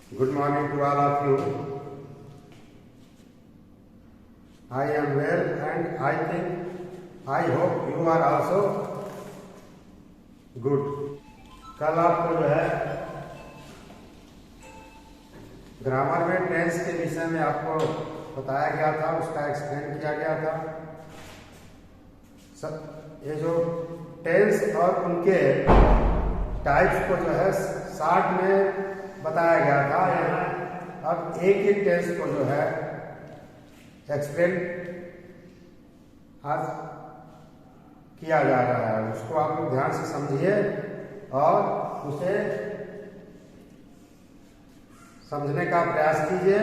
Good morning to all of you. I am well and I hope you are also good. कल आपको जो है grammar में tense के विषय में आपको बताया गया था, उसका एक्सप्लेन किया गया था। ये जो टेंस और उनके टाइप्स को जो है शॉर्ट में बताया गया था। यहाँ अब एक एक टेंस को जो है एक्सप्लेन आज किया जा रहा है, उसको आप लोग ध्यान से समझिए और उसे समझने का प्रयास कीजिए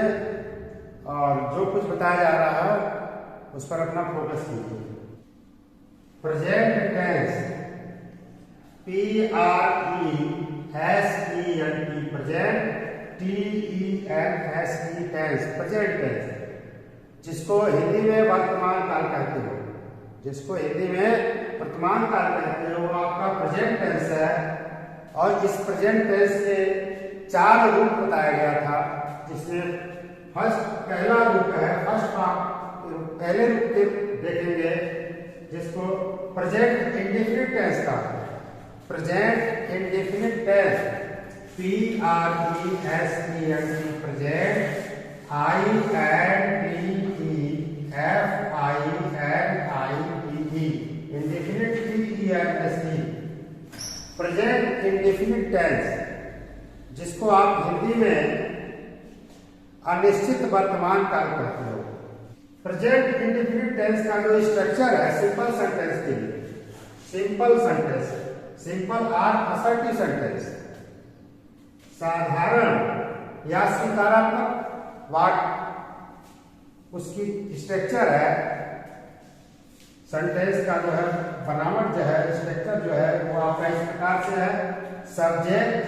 और जो कुछ बताया जा रहा है उस पर अपना फोकस कीजिए। Present tense PRESENT, present TENSE tense, present tense, जिसको हिंदी में वर्तमान काल कहते हो, जिसको हिंदी में वर्तमान काल कहते हो, वो आपका प्रेजेंट टेंस है। और इस प्रेजेंट टेंस के 4 रूप बताया गया था, जिसमें पहला रूप है, पहले रूप के देखेंगे जिसको प्रेजेंट इंडेफिनिट टेंस का, present indefinite tense PRESENT, present INDEFINITE, indefinite TENSE, present indefinite tense, जिसको आप हिंदी में अनिश्चित वर्तमान काल कहते हो। प्रेजेंट इंडेफिनिट टेंस का जो स्ट्रक्चर है सिंपल सेंटेंस के लिए, सिंपल सेंटेंस, सिंपल और असर्टिव सेंटेंस, साधारण या स्वीकारात्मक वाक्य, उसकी स्ट्रक्चर है, सेंटेंस का जो है बनावट जो है, स्ट्रक्चर जो है वो आपका इस प्रकार से है। Subject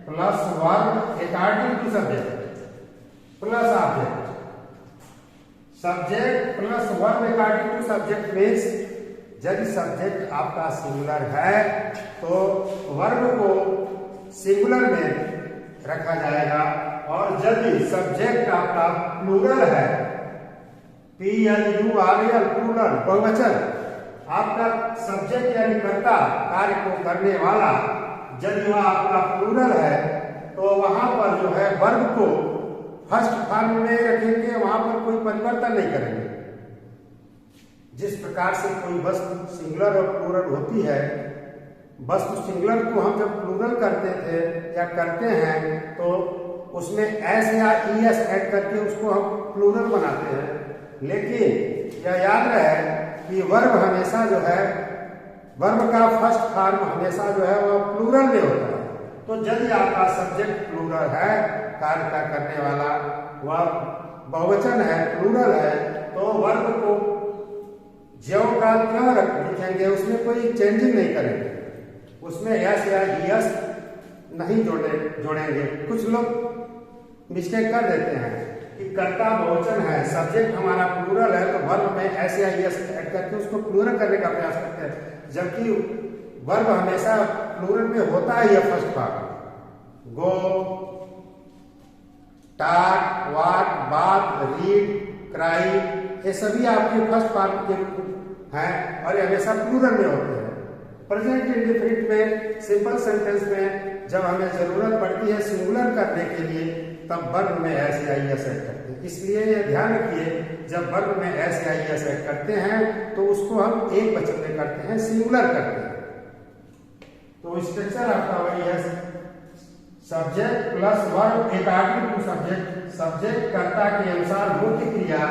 plus verb according to subject plus object, subject plus verb according to subject means यदि सब्जेक्ट आपका सिंगुलर है तो वर्ब को सिंगुलर में रखा जाएगा, और यदि सब्जेक्ट आपका प्लूरल है, PLURAL प्लूरल बहुवचन, आपका सब्जेक्ट यानी कर्ता, कार्य को करने वाला, यदि वह आपका प्लूरल है तो वहां पर जो है वर्ब को फर्स्ट फॉर्म में रखेंगे, वहां पर कोई परिवर्तन नहीं करेंगे। जिस प्रकार से कोई वस्तु सिंगुलर और प्लूरल होती है, वस्तु सिंगुलर को हम जब प्लूरल करते थे या करते हैं तो उसमें एस या ईएस ऐड करके उसको हम प्लूरल बनाते हैं, लेकिन यह याद रहे कि वर्ब हमेशा जो है, वर्ब का फर्स्ट फॉर्म हमेशा जो है वह प्लूरल में होता है। तो यदि आपका सब्जेक्ट प्लूरल है, कार्य का करने वाला वह बहुवचन है, प्लूरल है, तो वर्ब को ज्यों का त्यों लिखेंगे, उसमें कोई चेंजिंग नहीं करेंगे, उसमें एस या ईएस नहीं जोड़ेंगे। कुछ लोग मिस्टेक कर देते हैं कि कर्ता बहुवचन है, सब्जेक्ट हमारा प्लूरल है, तो वर्ब में एस या ईएस ऐड करके उसको प्लूरल करने का प्रयास करते हैं, जबकि वर्ब हमेशा प्लूरल में होता है। यह फर्स्ट पार्ट, गो, टॉक, वॉक, बात, रीड, क्राई, ये सभी आपके फर्स्ट पार्ट के हैं और ये हमेशा प्लूरल में होते हैं। प्रेजेंट इंडेफिनिट में, सिंपल सेंटेंस में जब हमें जरूरत पड़ती है सिंगुलर करने के लिए, तब वर्ब में एस या ईएस ऐड करते हैं। इसलिए ये ध्यान रखिए, जब वर्ब में एस या ईएस ऐड करते हैं तो उसको हम एक वचन में करते हैं, सिंगुलर करते हैं। तो स्ट्रक्चर आपका वही है, subject plus verb according to subject, subject कर्ता के अनुसार मुख्य क्रिया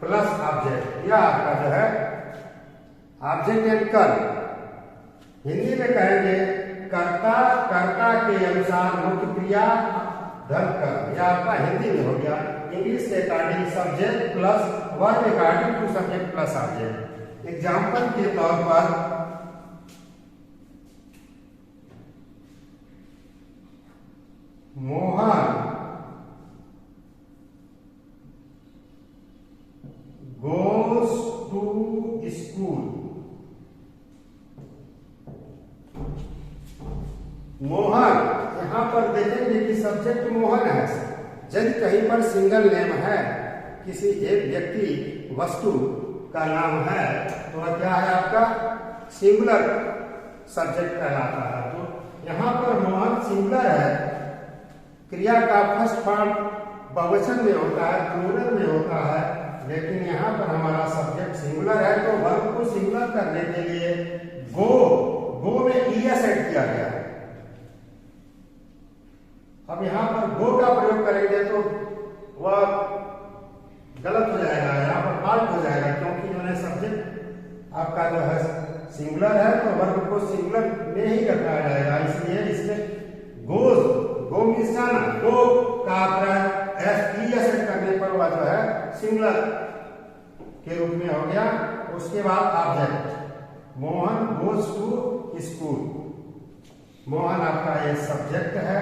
प्लस ऑब्जेक्ट, यह आपका जो है ऑब्जेक्ट एंड कर्म। हिंदी में कहेंगे कर्ता के अनुसार मुख्य क्रिया धन कर्म, यह आपका हिंदी में हो गया। इंग्लिश के according subject plus verb according to subject plus object. Example के तौर पर Mohan goes to school, Mohan, यहाँ पर देखेंगे कि सब्जेक्ट मोहन है। यदि कहीं पर सिंगल नेम है, किसी एक व्यक्ति वस्तु का नाम है, तो वह क्या है आपका सिंगुलर सब्जेक्ट कहलाता है। तो यहाँ पर मोहन सिंगुलर है, क्रिया का फर्स्ट फॉर्म बहुवचन में होता है, प्लूरल में होता है, लेकिन यहाँ पर हमारा सब्जेक्ट सिंगुलर है, तो वर्ब को सिंगुलर करने के लिए गो में ईएस ऐड किया गया है। अब यहाँ पर गो का प्रयोग करेंगे तो वह गलत हो जाएगा, यहाँ पर फॉल्ट हो जाएगा, क्योंकि जो है सब्जेक्ट आपका जो है सिंगुलर है, तो वर्ब को सिंगुलर में ही रखा जाएगा। इसलिए इसमें गो मीन्स जाना, गो का ईएस ऐड करने पर वह जो है सिंगुलर के रूप में हो गया। उसके बाद object, Mohan goes to school. Mohan आपका ये सब्जेक्ट है,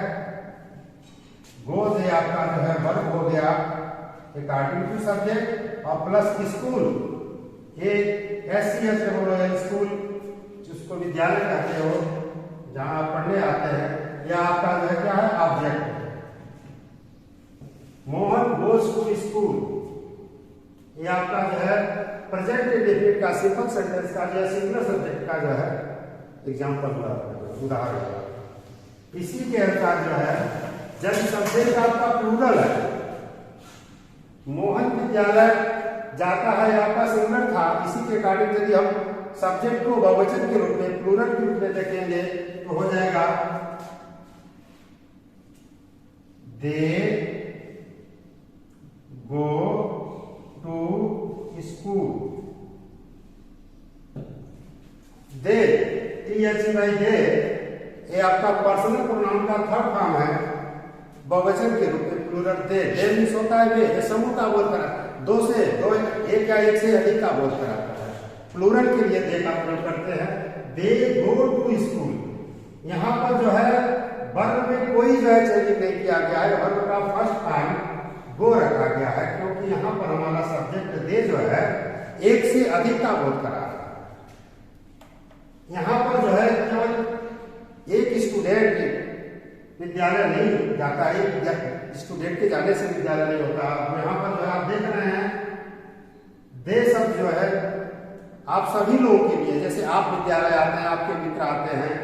गोज ये आपका जो है वर्ब हो गया अकॉर्डिंग टू सब्जेक्ट, और प्लस स्कूल, ये एससीएस से बोलो स्कूल जिसको विद्यालय कहते हो, जहां आप पढ़ने आते हैं, यह आपका जो है क्या है ऑब्जेक्ट है। मोहन गोज टू स्कूल, ये आपका जो है प्रेजेंट इंडेफिनिट का सिंपल सेंटेंस का जो है सिंगुलर सब्जेक्ट का जो है एग्जांपल उदाहरण है। इसी के अनुसार जो है जब सब्जेक्ट आपका प्लूरल है, मोहन विद्यालय जाता है आपका सिंगुलर था, इसी के अकॉर्डिंग यदि हम सब्जेक्ट को बहुवचन के रूप में प्लूरल के रूप में देखेंगे तो हो जाएगा दे गो टू स्कूल। दे दे ये आपका पर्सनल प्रोनाउन का थर्ड फॉर्म है, बहुवचन के रूप में प्लूरल दे मीन्स होता है वे, ये समूह का बोध करा, दो से दो, एक या एक से अधिक का बोध कराता है। प्लूरल के लिए दे का प्रयोग करते हैं, दे गो टू स्कूल। यहाँ पर जो है वर्ब में कोई जो है चेंजिंग नहीं किया गया है, वर्ब का फर्स्ट फॉर्म गो रखा गया है, क्योंकि यहाँ पर हमारा सब्जेक्ट दे जो है एक से अधिक का बोध करा है। यहाँ पर जो है केवल एक स्टूडेंट विद्यालय नहीं जाता है, स्टूडेंट के जाने से विद्यालय नहीं होता। यहाँ पर जो है आप देख रहे हैं दे शब्द जो है आप सभी लोगों के लिए, जैसे आप विद्यालय आते हैं, आपके मित्र आते हैं,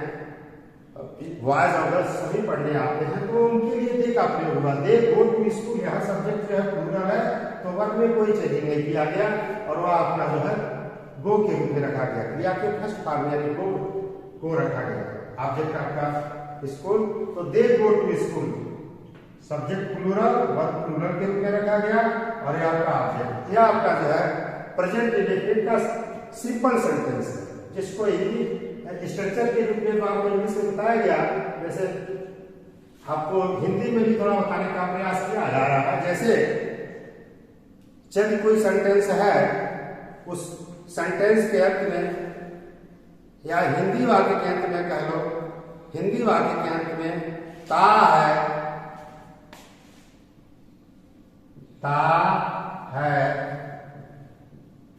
बॉयज और गर्ल्स सभी पढ़ने आते हैं, तो उनके लिए दे का प्रयोग हुआ, दे गो टू स्कूल। यहाँ सब्जेक्ट जो है प्लूरल है, तो वर्ब में कोई चेंजिंग नहीं किया गया, और वह अपना जो है गो के रूप में रखा गया, क्रिया के फर्स्ट फॉर्म यानी गो रखा गया। ऑब्जेक्ट आपका स्कूल, तो they go to school, subject plural, verb plural के रूप में रखा गया, और यह आपका ऑब्जेक्ट, यह आपका जो है प्रेजेंट इंडेफिनिट का सिंपल सेंटेंस है, जिसको हिंदी स्ट्रक्चर के रूप में आपको इंग्लिश में बताया गया, वैसे आपको हिंदी में भी थोड़ा बताने का प्रयास किया जा रहा है। जैसे जब कोई सेंटेंस है, उस सेंटेंस के अंत में या हिंदी वाक्य के अंत में कह लो, हिंदी वाक्य के अंत में ता है,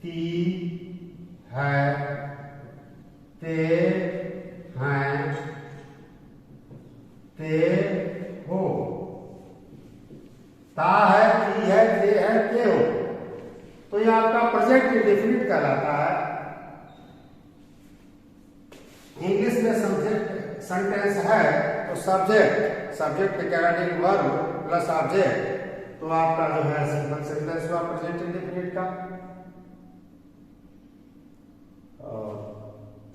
ती है, ते हैं, ते हो, ता है, ती है, ते है, ते हो, तो यह आपका प्रेजेंट इंडेफिनिट कहलाता है। इंग्लिश में सब्जेक्ट सेंटेंस है, तो सब्जेक्ट के अकॉर्डिंग वर्ब प्लस ऑब्जेक्ट, तो आपका जो है सिंपल सेंटेंस हुआ प्रेजेंट इंडेफिनिट का।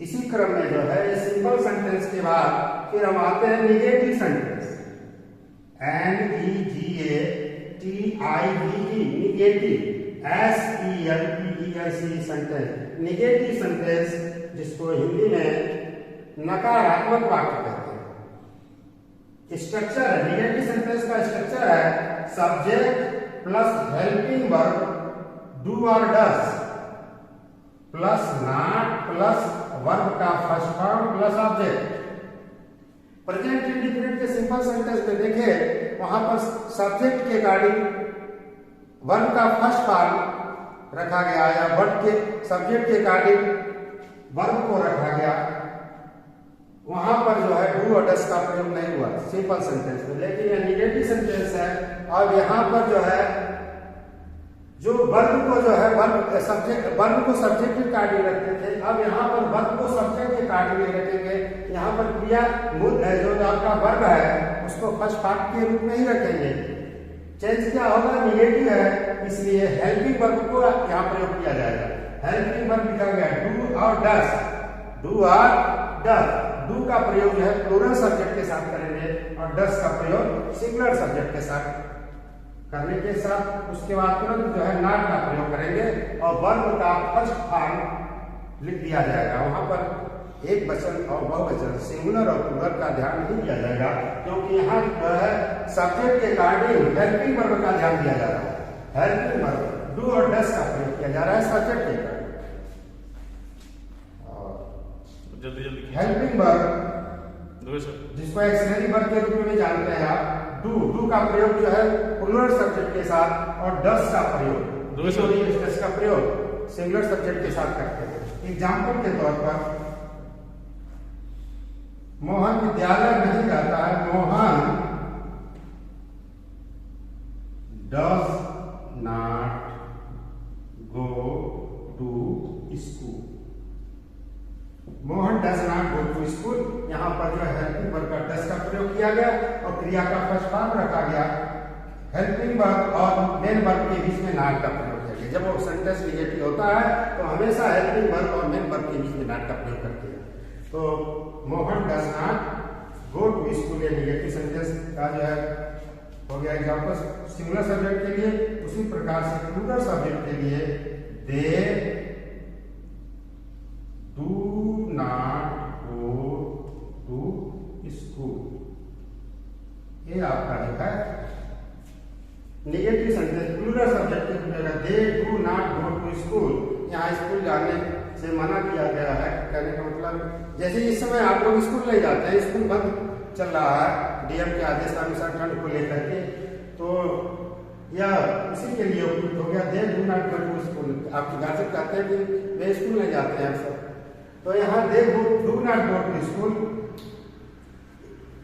इसी क्रम में जो है सिंपल सेंटेंस के बाद फिर हम आते हैं negative sentence, NEGATIVE, negative, SELPENC sentence. Negative sentence जिसको हिंदी में नकारात्मक वाक्य कहते हैं। स्ट्रक्चर है, निगेटिव सेंटेंस का स्ट्रक्चर है subject plus helping verb do और डस प्लस नॉट प्लस वर्ब का first form plus object. Present indefinite के सिंपल सेंटेंस में देखें, वहां पर सब्जेक्ट के अकॉर्डिंग वर्ब का फर्स्ट फॉर्म रखा गया, या वर्ब के सब्जेक्ट के अकॉर्डिंग वर्ब को रखा गया। वहां पर जो है डू और डस का प्रयोग नहीं हुआ सिंपल सेंटेंस में, लेकिन अब यहाँ पर जो है जो वर्ब को जो है वर्ब को सब्जेक्ट के कार्ड रखते थे, अब यहाँ पर वर्ब को सब्जेक्ट के कार्ड में रखेंगे। यहाँ पर क्रिया जो आपका वर्ब है उसको फर्स्ट पार्ट के रूप में ही रखेंगे। चेंज क्या होगा, निगेटिव है, इसलिए हेल्पिंग वर्ब को यहाँ प्रयोग किया जाएगा। हेल्पिंग वर्ब लिखा गया डू और डस, डू और डस। डू का प्रयोग जो है प्लूरल सब्जेक्ट के साथ करेंगे और डस का प्रयोग सिंगुलर सब्जेक्ट के साथ करने के साथ उसके बाद तुरंत जो है नॉट का प्रयोग करेंगे और वर्ब का फर्स्ट फॉर्म लिख दिया जाएगा। वहां पर एक वचन और बहुवचन सिंगुलर और प्लूरल का ध्यान नहीं दिया जाएगा, क्योंकि यहाँ जो है सब्जेक्ट के अकॉर्डिंग हेल्पिंग वर्ब का ध्यान दिया जा रहा है। हेल्पिंग वर्ब डू और डस का प्रयोग किया जा रहा है सब्जेक्ट के अकॉर्डिंग। जल्दी जल्दी हेल्पिंग वर्ब जिसको एक्सिलरी वर्ब के रूप में जानते हैं आप, डू का प्रयोग जो है प्लूरल सब्जेक्ट के साथ और डस का प्रयोग डस का प्रयोग सिंगुलर सब्जेक्ट के साथ करते हैं। एग्जाम्पल के तौर पर मोहन विद्यालय नहीं जाता है, Mohan does not go to school. Mohan does not go to school, यहाँ पर जो है हेल्पिंग वर्ब का डस का प्रयोग किया गया और क्रिया का फर्स्ट फॉर्म रखा गया। हेल्पिंग वर्ब और मेन वर्ब के बीच में नॉट का प्रयोग किया गया। जब वो सेंटेंस निगेटिव होता है तो हमेशा हेल्पिंग वर्ब और मेन वर्ब के बीच में नॉट का प्रयोग करते हैं। तो Mohan does not go to school ये निगेटिव सेंटेंस का जो है हो गया एग्जाम्पल सिंगुलर सब्जेक्ट के लिए। उसी प्रकार से प्लूरल सब्जेक्ट के लिए they do not go to school, ये आपका जो है निगेटिव सेंटेंस प्लूरल सब्जेक्ट के मिलेगा। They do not go to school, यहाँ स्कूल जाने से मना किया गया है। कहने का मतलब जैसे इस समय आप लोग स्कूल नहीं जाते हैं, स्कूल बंद चल रहा है डीएम के आदेश के अनुसार ठंड को लेकर के, तो यह उसी के लिए उपयुक्त हो गया। They do not go to school, आप गार्जियन कहते हैं कि वे स्कूल नहीं जाते हैं सब, तो यहाँ they do not go to school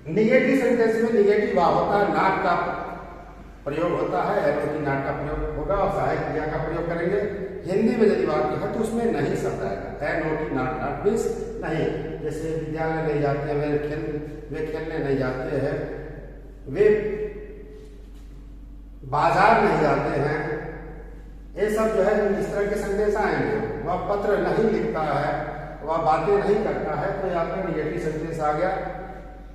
negative sentence में निगेटिव वाव होता है, नॉट का प्रयोग होता है, एनोटी नॉट का प्रयोग होगा और सहायक क्रिया का प्रयोग करेंगे। हिंदी में यदि वाक्य है तो उसमें नहीं शब्द आएगा, एनोटी नॉट नॉट मीन्स नहीं। जैसे विद्यालय नहीं जाते हैं, वे खेलने नहीं जाते हैं, वे बाजार नहीं जाते हैं, ये सब जो है इस तरह के संदेश आएंगे। वह पत्र नहीं लिखता है, वह बातें नहीं करता है, तो यहाँ पर निगेटिव सेंटेंस आ गया।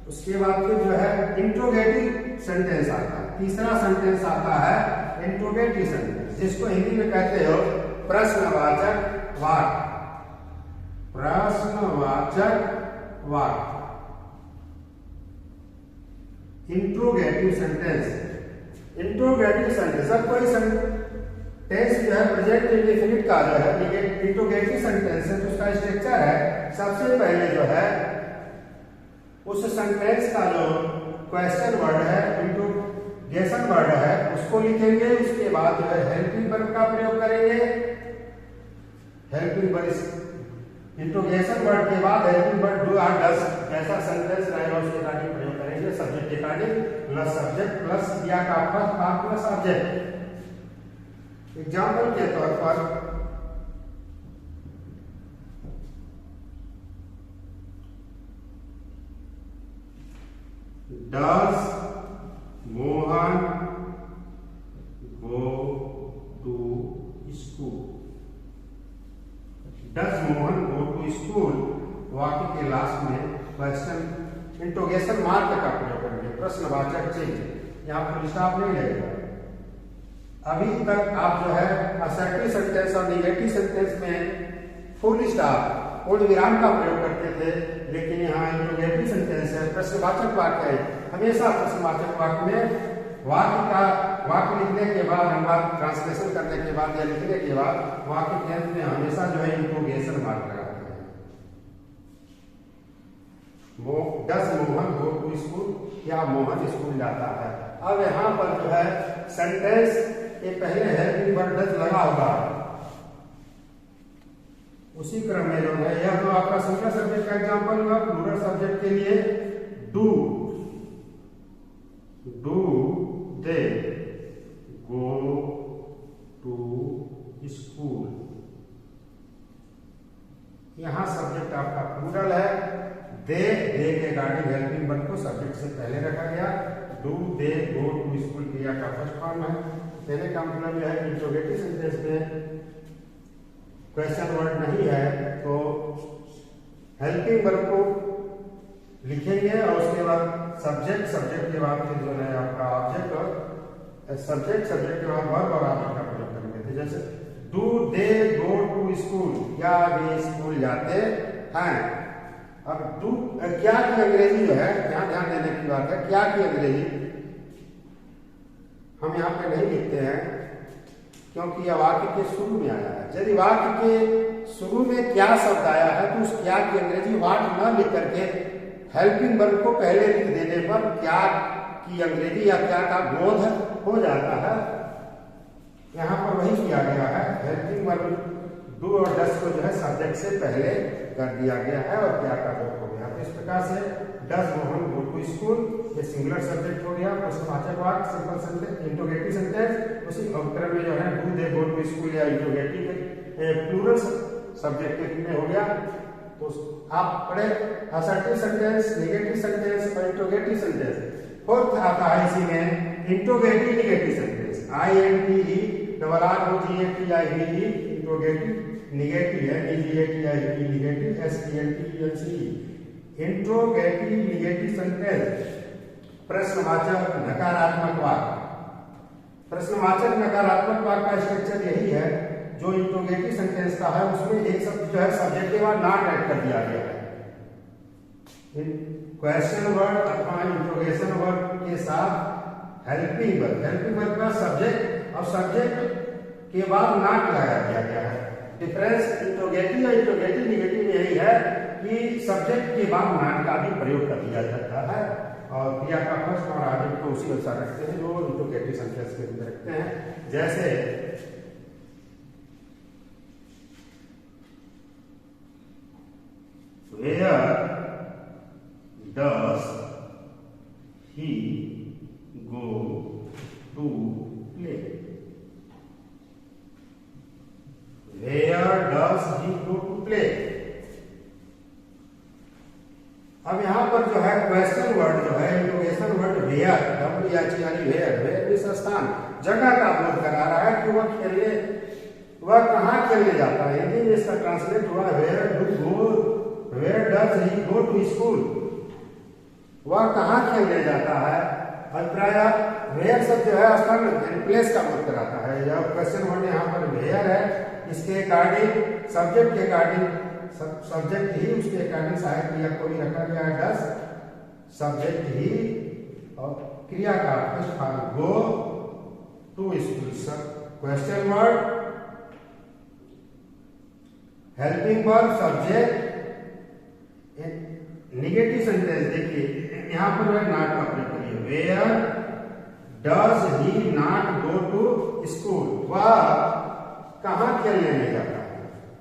उसके बाद फिर जो है इंट्रोगेटिव सेंटेंस आता है। तीसरा सेंटेंस आता है इंट्रोगेटिव सेंटेंस, जिसको हिंदी में कहते हो प्रश्नवाचक वाक्य। प्रश्नवाचक वाक्य इंट्रोगेटिव सेंटेंस। इंट्रोगेटिव सेंटेंस अब कोई टेंस जो है प्रेजेंट इंडेफिनिट का जो है इंट्रोगेटिव सेंटेंस है, तो उसका स्ट्रक्चर है सबसे पहले जो है उस सेंटेंस का जो क्वेश्चन वर्ड है इंट्रोगेशन वर्ड है उसको लिखेंगे। उसके बाद जो है हेल्पिंग वर्ब का प्रयोग करेंगे। हेल्पिंग वर्ब इंट्रोगेशन वर्ड के बाद हेल्पिंग वर्ब डू और डस जैसा सेंटेंस रहेगा उसके अकॉर्डिंग प्रयोग करेंगे। सब्जेक्ट के अकॉर्डिंग प्लस सब्जेक्ट प्लस क्रिया का first part plus object. Example के तौर पर does Mohan go to school. Does Mohan go to school वाक्य के लास्ट में क्वेश्चन इंट्रोगेशन मार्क का प्रयोग करेंगे, प्रश्नवाचक चिन्ह, यहाँ पर स्टॉप नहीं लगेगा। अभी तक आप जो है असर्टिव सेंटेंस और निगेटिव सेंटेंस में फुल स्टॉप पूर्ण विराम का प्रयोग करते थे, लेकिन यहाँ इंट्रोगेटिव सेंटेंस है, प्रश्नवाचक वाक्य है। हमेशा प्रश्नवाचक वाक्य में वाक्य लिखने के बाद अनुवाद ट्रांसलेशन करने के बाद या लिखने के बाद वाक्य के अंत में हमेशा जो है इंट्रोगेशन मार्क लगाते हैं। Does Mohan go to school, या मोहन स्कूल जाता है। अब यहाँ पर जो है सेंटेंस ये पहले हेल्पिंग वर्ब डज लगा होगा, उसी क्रम में जो है यह तो आपका सिंगुलर सब्जेक्ट का एग्जांपल हुआ। प्लूरल सब्जेक्ट के लिए do they go to school. यहां सब्जेक्ट आपका प्लूरल है। दे के गार्डिंग हेल्पिंग वर्ब को सब्जेक्ट से पहले रखा गया। Do they go to school क्रिया का फर्स्ट फॉर्म है। कहने का मतलब यह है कि इंट्रोगेटिव सेंटेंस में क्वेश्चन वर्ड नहीं है तो हेल्पिंग वर्ब को लिखेंगे और उसके बाद सब्जेक्ट के बाद फिर जो है आपका ऑब्जेक्ट और सब्जेक्ट के बाद वर्ब और ऑब्जेक्ट का प्रयोग करेंगे। जैसे do they go to school, क्या वे स्कूल जाते हैं। अब डू क्या की अंग्रेजी जो है, यहाँ ध्यान देने की बात है, क्या की अंग्रेजी हम यहाँ पे नहीं लिखते हैं क्योंकि यह वाक्य के शुरू में आया है। यदि वाक्य के शुरू में क्या शब्द आया है तो उस क्या की अंग्रेजी वाट न लिख करके हेल्पिंग वर्ब को पहले लिख देने पर क्या की अंग्रेजी या क्या का बोध हो जाता है। यहाँ पर वही किया गया है। हेल्पिंग वर्ब डू और डस को जो है सब्जेक्ट से पहले कर दिया गया है और क्या का बोध हो गया। तो इस प्रकार से डस मोहन गो टू स्कूल ये सिंगुलर सब्जेक्ट हो गया। प्रश्नवाचक वाक्य सिंपल सेंटेंस इंट्रोगेटिव सेंटेंस। उसी अवतरण में जो है do they go to school या इंट्रोगेटिव प्लूरल सब्जेक्ट में हो गया। तो आप पढ़े असर्टिव सेंटेंस, नेगेटिव सेंटेंस और इंट्रोगेटिव सेंटेंस। फोर्थ आता है इसी में interrogative negative sentence. INTE interrogative negative है। NEGATIV negative STNTENCE interrogative negative sentence. प्रश्नवाचक नकारात्मक वाक्य। प्रश्नवाचक नकारात्मक वाक्य का स्ट्रक्चर यही है जो इंट्रोगेटिव सेंटेंस का है। उसमें एक शब्द जो है सब्जेक्ट के बाद नॉट ऐड कर दिया गया है। क्वेश्चन वर्ड अथवा इंट्रोगेशन वर्ड के साथ हेल्पिंग वर्ब का सब्जेक्ट और सब्जेक्ट के बाद नॉट लगाया गया है। डिफरेंस इंट्रोगेटिव और इंट्रोगेटिव नेगेटिव में यही है कि सब्जेक्ट के बाद नॉट का भी प्रयोग कर दिया जाता है और क्रिया का फर्स्ट और ऑब्जेक्ट को उसी अनुसार रखते हैं जो इंट्रोगेटिव सेंटेंस के अंदर रखते हैं। जैसे Where does he go to play? Where does he go to play? अब यहां पर जो है क्वेश्चन वर्ड जो है इंट्रोगेशन वर्ड वेयर वेयर इस स्थान जगह का बोध करा रहा है कि वह कहाँ खेलने जाता है। हिंदी में इसका ट्रांसलेट हुआ where does he go to school, वह कहाँ खेलने जाता है। अभिप्राय वेयर शब्द जो है स्थान प्लेस का बोध कराता है। यह क्वेश्चन वर्ड यहाँ पर वेयर है। इसके अकॉर्डिंग सब्जेक्ट के अकॉर्डिंग सब्जेक्ट ही उसके अकॉर्डिंग सहायक क्रिया को भी रखा गया है डज सब्जेक्ट ही और क्रिया का first form go to school. Question word helping verb subject negative sentence. देखिए यहां पर है नॉट का प्रयोग करिए। Where does he not go to school, वह कहां खेलने नहीं जाता है,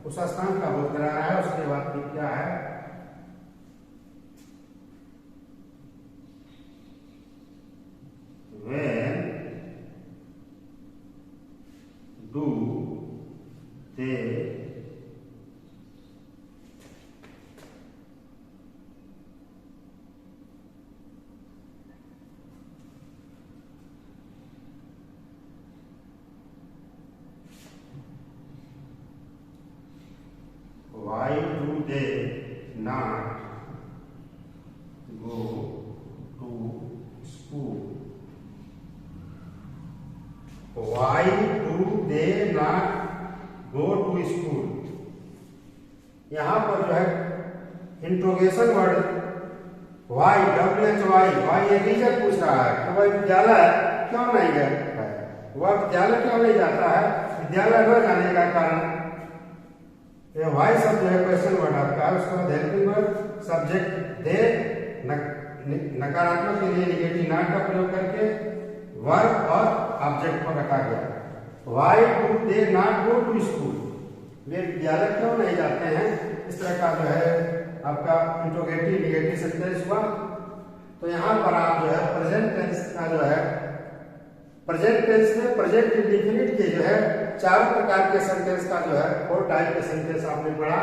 उस स्थान का बोध करा रहा है। उसके बाद फिर क्या है when do they why do they not go to school? Why do they not go to school? यहां पर जो है इंट्रोगेशन वर्ड वाई WHY ये रीजन पूछ रहा है कि वह विद्यालय क्यों नहीं गया है, वह विद्यालय क्यों नहीं जाता है। विद्यालय न जाने का कारण ये वाई शब्द जो है क्वेश्चन वर्ड आपका है। उसके बाद हेल्पिंग वर्ब सब्जेक्ट दे नकारात्मक के लिए नेगेटिव नॉट का प्रयोग करके वर्ब और ऑब्जेक्ट को रखा गया। Why do they not go to school, वे विद्यालय क्यों नहीं जाते हैं। इस तरह का जो है आपका इंट्रोगेटिव नेगेटिव सेंटेंस हुआ। तो यहाँ पर आप जो है प्रेजेंट टेंस का जो है प्रेजेंट टेंस में प्रेजेंट इंडेफिनिट के जो है 4 प्रकार के सेंटेंस का जो है 4 टाइप के सेंटेंस आपने पढ़ा।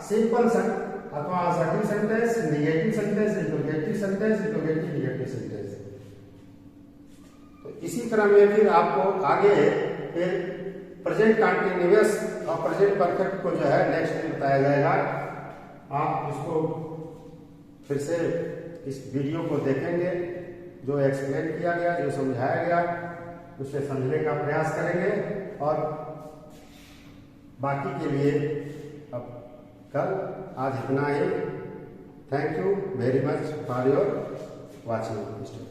सिंपल अथवा assertive sentence, negative sentence, interrogative sentence, interrogative negative sentence. तो इसी तरह में फिर आपको आगे फिर प्रेजेंट कंटीन्यूअस और प्रेजेंट परफेक्ट को जो है नेक्स्ट में बताया जाएगा। आप इसको फिर से इस वीडियो को देखेंगे, जो एक्सप्लेन किया गया, जो समझाया गया, उसे समझने का प्रयास करेंगे और बाकी के लिए अब कल आज इतना ही। Thank you very much for your watching.